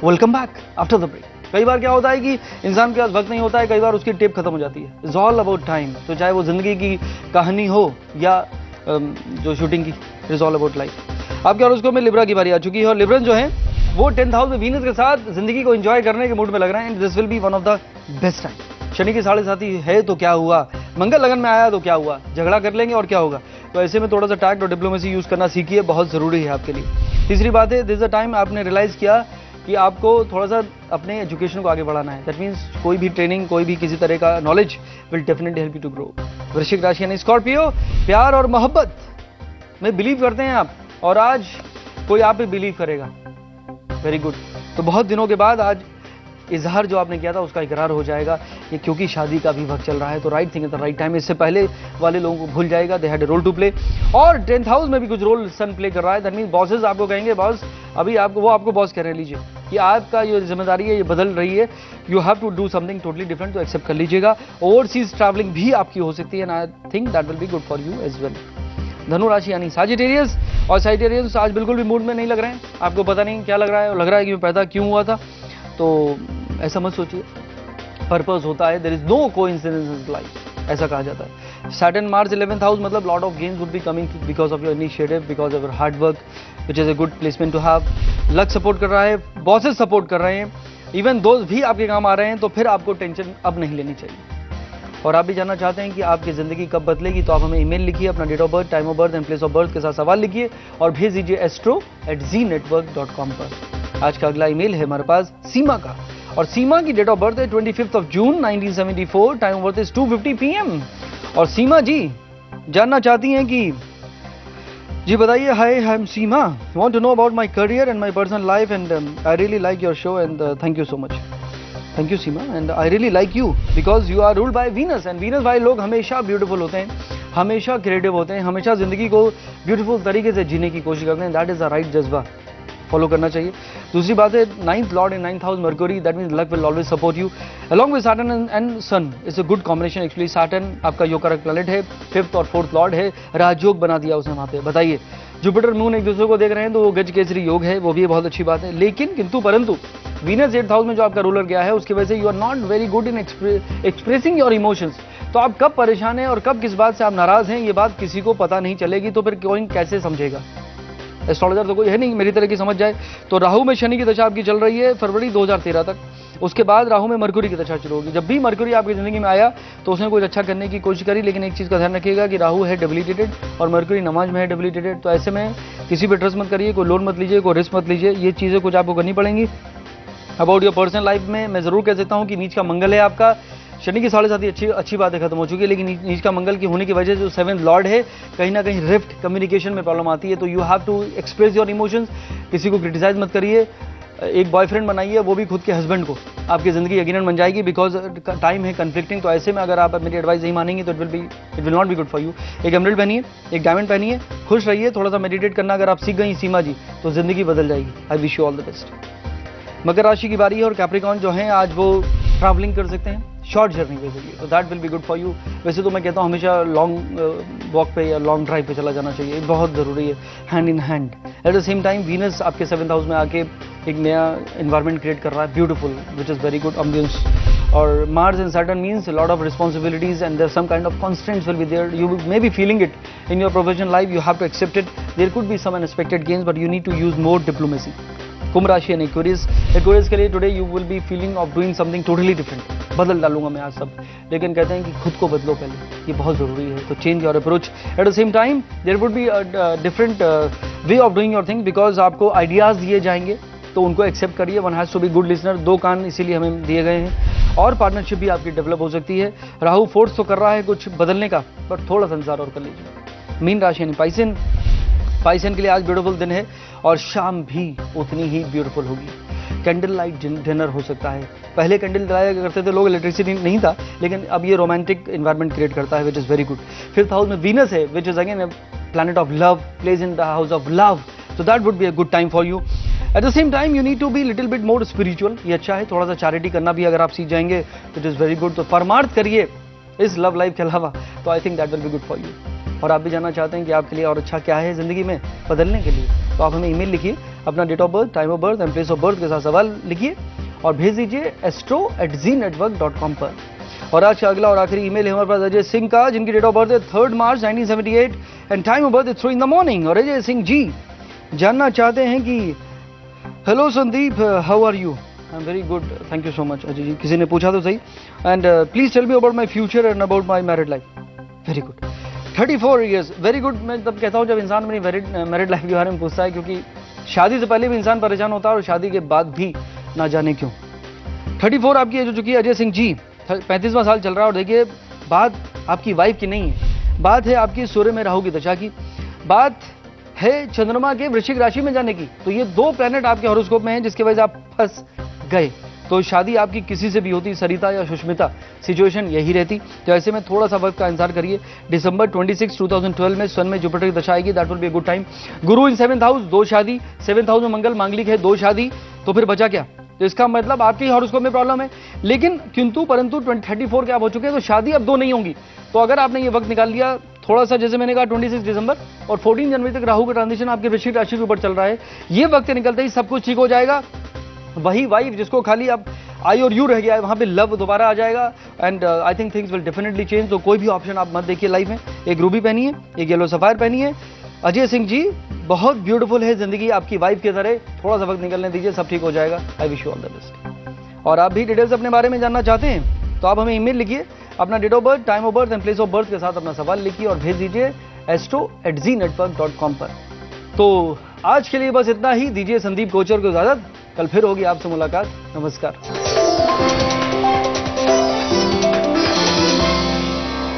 Welcome back after the break. कई बार क्या होता है कि इंसान के पास वक्त नहीं होता है, कई बार उसकी टेप खत्म हो जाती है। It's all about time. तो चाहे वो जिंदगी की कहानी हो या जो शूटिंग की, इट्स ऑल अबाउट लाइफ। आपके हॉरोस्कोप में लिब्रा की बारी आ चुकी है और लिब्रन जो है वो 10th हाउस में वीनस के साथ जिंदगी को एंजॉय करने के मूड में लग रहे हैं। And this will be one of the best time. Shani की 7.5 है तो क्या हुआ, मंगल लगन में आया तो क्या हुआ, झगड़ा कर लेंगे और क्या होगा। तो ऐसे में थोड़ा सा टैक्ट और डिप्लोमेसी यूज करना सीखिए, बहुत जरूरी है आपके लिए। तीसरी बात है, दिस द टाइम आपने रियलाइज किया कि आपको थोड़ा सा अपने एजुकेशन को आगे बढ़ाना है। दैट मीन्स कोई भी ट्रेनिंग, कोई भी किसी तरह का knowledge will definitely help you to grow. वृश्चिक राशि यानी स्कॉर्पियो, प्यार और मोहब्बत में बिलीव करते हैं आप और आज कोई आप पे बिलीव करेगा। Very good. तो बहुत दिनों के बाद आज इजहार जो आपने किया था उसका इकरार हो जाएगा, ये क्योंकि शादी का भी वक्त चल रहा है। तो right thing at the right time. इससे पहले वाले लोगों को भूल जाएगा, they had a role to play. और 10th हाउस में भी कुछ रोल सन प्ले कर रहा है। दैट मींस बॉसेस आपको कहेंगे, बॉस अभी आपको, वो आपको बॉस कह रहे हैं, लीजिए कि आपका ये जिम्मेदारी है, ये बदल रही है, you have to do something totally different. तो एक्सेप्ट कर लीजिएगा। ओवरसीज ट्रैवलिंग भी आपकी हो सकती है and I think that will be good for you as well. धनु राशि यानी साजिटेरियस, और साजिटेरियस आज बिल्कुल भी मूड में नहीं लग रहे हैं। आपको पता नहीं क्या लग रहा है, लग रहा है कि मैं पैदा क्यों हुआ था। तो ऐसा मत सोचिए, पर्पस होता है। There is no coincidence in life, ऐसा कहा जाता है। सैटर्न मार्च 11th हाउस मतलब lot of gains would be coming because of your initiative, because of your hard work, which is a good placement to have. Luck support कर रहा है, bosses support कर रहे हैं, इवन दोस्त भी आपके काम आ रहे हैं। तो फिर आपको टेंशन अब नहीं लेनी चाहिए। और आप भी जानना चाहते हैं कि आपकी जिंदगी कब बदलेगी, तो आप हमें ईमेल लिखिए, अपना date of birth, time of birth and place of birth के साथ सवाल लिखिए और भेज दीजिए astro@znetwork.com पर। आज का अगला ईमेल है हमारे पास सीमा का, और सीमा की डेट ऑफ बर्थ है 25 जून 1974, time of birth is 2:50 PM। और सीमा जी जानना चाहती हैं कि जी बताइए, hi I am Seema, want to know about my career and my personal life and I really like your show and thank you so much. Thank you Seema, and I really like you because you are ruled by Venus, and Venus वाले लोग हमेशा beautiful होते हैं, हमेशा creative होते हैं, हमेशा जिंदगी को ब्यूटीफुल तरीके से जीने की कोशिश करते हैं। दैट इज द राइट जज्बा, फॉलो करना चाहिए। दूसरी बात है, 9th lord in 9th house Mercury, that means luck will always support you along with Saturn and sun. It's a good combination. Actually Saturn आपका योग कारक प्लैनेट है, 5th और 4th लॉर्ड है, राजयोग बना दिया उसने वहां पे। बताइए, जुपिटर मून एक दूसरे को देख रहे हैं तो वो गज केसरी योग है, वो भी बहुत अच्छी बात है। लेकिन किंतु परंतु वीनस 8th हाउस में जो आपका रूलर गया है उसकी वजह से you are not very good in expressing your emotions. तो आप कब परेशान हैं और कब किस बात से आप नाराज हैं, ये बात किसी को पता नहीं चलेगी। तो फिर कोई कैसे समझेगा? एस्ट्रोलॉजर तो कोई है नहीं मेरी तरह की समझ जाए। तो राहु में शनि की दशा आपकी चल रही है फरवरी 2013 तक। उसके बाद राहु में मरकुरी की दशा शुरू होगी। जब भी मरकुरी आपकी जिंदगी में आया तो उसने कुछ अच्छा करने की कोशिश करी, लेकिन एक चीज का ध्यान रखिएगा कि राहु है डेबिलिटेटेड और मरकुरी नमाज में है डेबिलिटेटेड। तो ऐसे में किसी पे ट्रस्ट मत करिए, कोई लोन मत लीजिए, कोई रिस्क मत लीजिए। ये चीजें कुछ आपको करनी पड़ेंगी। अबाउट योर पर्सनल लाइफ में मैं जरूर कह देता हूं कि नीच का मंगल है आपका। शनि की 7.5 अच्छी बातें खत्म हो चुकी है, लेकिन नीच का मंगल की होने की वजह से जो 7th लॉर्ड है, कहीं ना कहीं रिफ्ट कम्युनिकेशन में प्रॉब्लम आती है। तो you have to express your emotions. किसी को क्रिटिसाइज मत करिए। एक बॉयफ्रेंड बनाइए, वो भी खुद के हस्बैंड को, आपकी जिंदगी यकीनन बन जाएगी बिकॉज टाइम है कन्फ्लिक्टिंग। तो ऐसे में अगर आप मेरी एडवाइस नहीं मानेंगे तो it will not be good for you. एक एमराल्ड पहनिए, एक डायमंड पहनिए, खुश रहिए। थोड़ा सा मेडिटेट करना अगर आप सीख गई सीमा जी तो जिंदगी बदल जाएगी। I wish you all the best. मकर राशि की बारी है और कैप्रिकॉर्न जो है आज वो ट्रैवलिंग कर सकते हैं, शॉर्ट जर्नी पे करिए, तो that will be good for you. वैसे तो मैं कहता हूँ हमेशा लॉन्ग वॉक पे या लॉन्ग ड्राइव पे चला जाना चाहिए, बहुत जरूरी है, hand in hand. Eight the same time Venus आपके 7th हाउस में आके एक नया एनवायरनमेंट क्रिएट कर रहा है, beautiful, which is very good ambience. और Mars in Saturn means lot of responsibilities and there some kind of constants will be there. You may be feeling it in your professional life, you have to accept it. There could be some unexpected gains but you need to use more diplomacy. कुंभ राशि and Aquarius के लिए today you will be feeling of doing something totally different. बदल डालूंगा मैं आज सब, लेकिन कहते हैं कि खुद को बदलो पहले, ये बहुत जरूरी है। तो change your approach. At the same time there would be different way of doing your thing because आपको आइडियाज दिए जाएंगे तो उनको एक्सेप्ट करिए। One has to be good listener. 2 कान इसीलिए हमें दिए गए हैं। और पार्टनरशिप भी आपकी डेवलप हो सकती है। राहु फोर्स तो कर रहा है कुछ बदलने का, बट थोड़ा सा इंतजार और कर लीजिए। मीन राशि यानी पाइसन के लिए आज ब्यूटीफुल दिन है और शाम भी उतनी ही ब्यूटीफुल होगी। कैंडल लाइट डिनर हो सकता है। पहले कैंडल जलाया करते थे लोग, इलेक्ट्रिसिटी नहीं था, लेकिन अब ये रोमांटिक एनवायरनमेंट क्रिएट करता है, which is very good. 5th house में वीनस है, which is again planet of love, plays in the house of love, so that would be a good time for you. At the same time you need to be little bit more spiritual. ये अच्छा है, थोड़ा सा charity करना भी अगर आप सीख जाएंगे तो इट इज वेरी गुड। तो परमार्थ करिए इस लव लाइफ के अलावा, तो आई think that will be good for you. और आप भी जानना चाहते हैं कि आपके लिए और अच्छा क्या है ज़िंदगी में बदलने के लिए, तो आप हमें ईमेल लिखिए, अपना date of birth, time of birth and place of birth के साथ सवाल लिखिए और भेज दीजिए astro@zenetwork.com पर। और आज का अगला और आखिरी ईमेल है हमारे पास अजय सिंह का, जिनकी डेट ऑफ बर्थ है 3 मार्च 1978 and time of birth 3 in the morning। और अजय सिंह जी जानना चाहते हैं कि hello Sandeep, how are you? I am very good, thank you so much. Ajay ji, किसी ने पूछा तो सही। And please tell me about my future and about my married life. Very good, 34 years, very good. मैं तब कहता हूँ जब इंसान अपनी मैरिड लाइफ के बारे में पूछता है, क्योंकि शादी से पहले भी इंसान परेशान होता है और शादी के बाद भी ना जाने क्यों। 34 आपकी एज हो चुकी है अजय सिंह जी, 35वां साल चल रहा है। और देखिए, बात आपकी वाइफ की नहीं है, बात है आपकी सूर्य में राहु की दशा की, बात है चंद्रमा के वृश्चिक राशि में जाने की। तो ये 2 प्लैनेट आपके हॉरोस्कोप में हैं, जिसकी वजह से आप फंस गए। तो शादी आपकी किसी से भी होती, सरिता या सुष्मिता, सिचुएशन यही रहती। तो ऐसे में थोड़ा सा वक्त का इंतजार करिए। दिसंबर 26, 2012 में सन में जुपिटर की दशा आएगी, that will B a good time. Guru in 7th house, 2 शादी, 7th हाउस में मंगल मांगलिक है, 2 शादी, तो फिर बचा क्या? तो इसका मतलब आपके हॉरोस्कोप में प्रॉब्लम है। लेकिन किंतु परंतु 34 के आप हो चुके हैं, तो शादी अब 2 नहीं होंगी। तो अगर आपने ये वक्त निकाल लिया, थोड़ा सा जैसे मैंने कहा 26 दिसंबर और 14 जनवरी तक राहु का ट्रांजिशन आपके वृश्चिक राशि के ऊपर चल रहा है, ये वक्त निकलते ही सब कुछ ठीक हो जाएगा। वही वाइफ जिसको खाली अब आई और यू रह गया है, वहां पे लव दोबारा आ जाएगा and I think things will definitely change. तो कोई भी ऑप्शन आप मत देखिए लाइफ में। एक रूबी पहनिए, एक येलो सफायर पहनिए। अजय सिंह जी, बहुत ब्यूटीफुल है जिंदगी आपकी वाइफ की तरह, थोड़ा सा वक्त निकलने दीजिए, सब ठीक हो जाएगा। आई wish you all the best. और आप भी डिटेल्स अपने बारे में जानना चाहते हैं तो आप हमें ईमेल लिखिए, अपना date of birth, time of birth and place of birth के साथ अपना सवाल लिखिए और भेज दीजिए astro@zenetwork.com पर। तो आज के लिए बस इतना ही। दीजिए संदीप कोचर को इजाजत, कल फिर होगी आपसे मुलाकात। नमस्कार।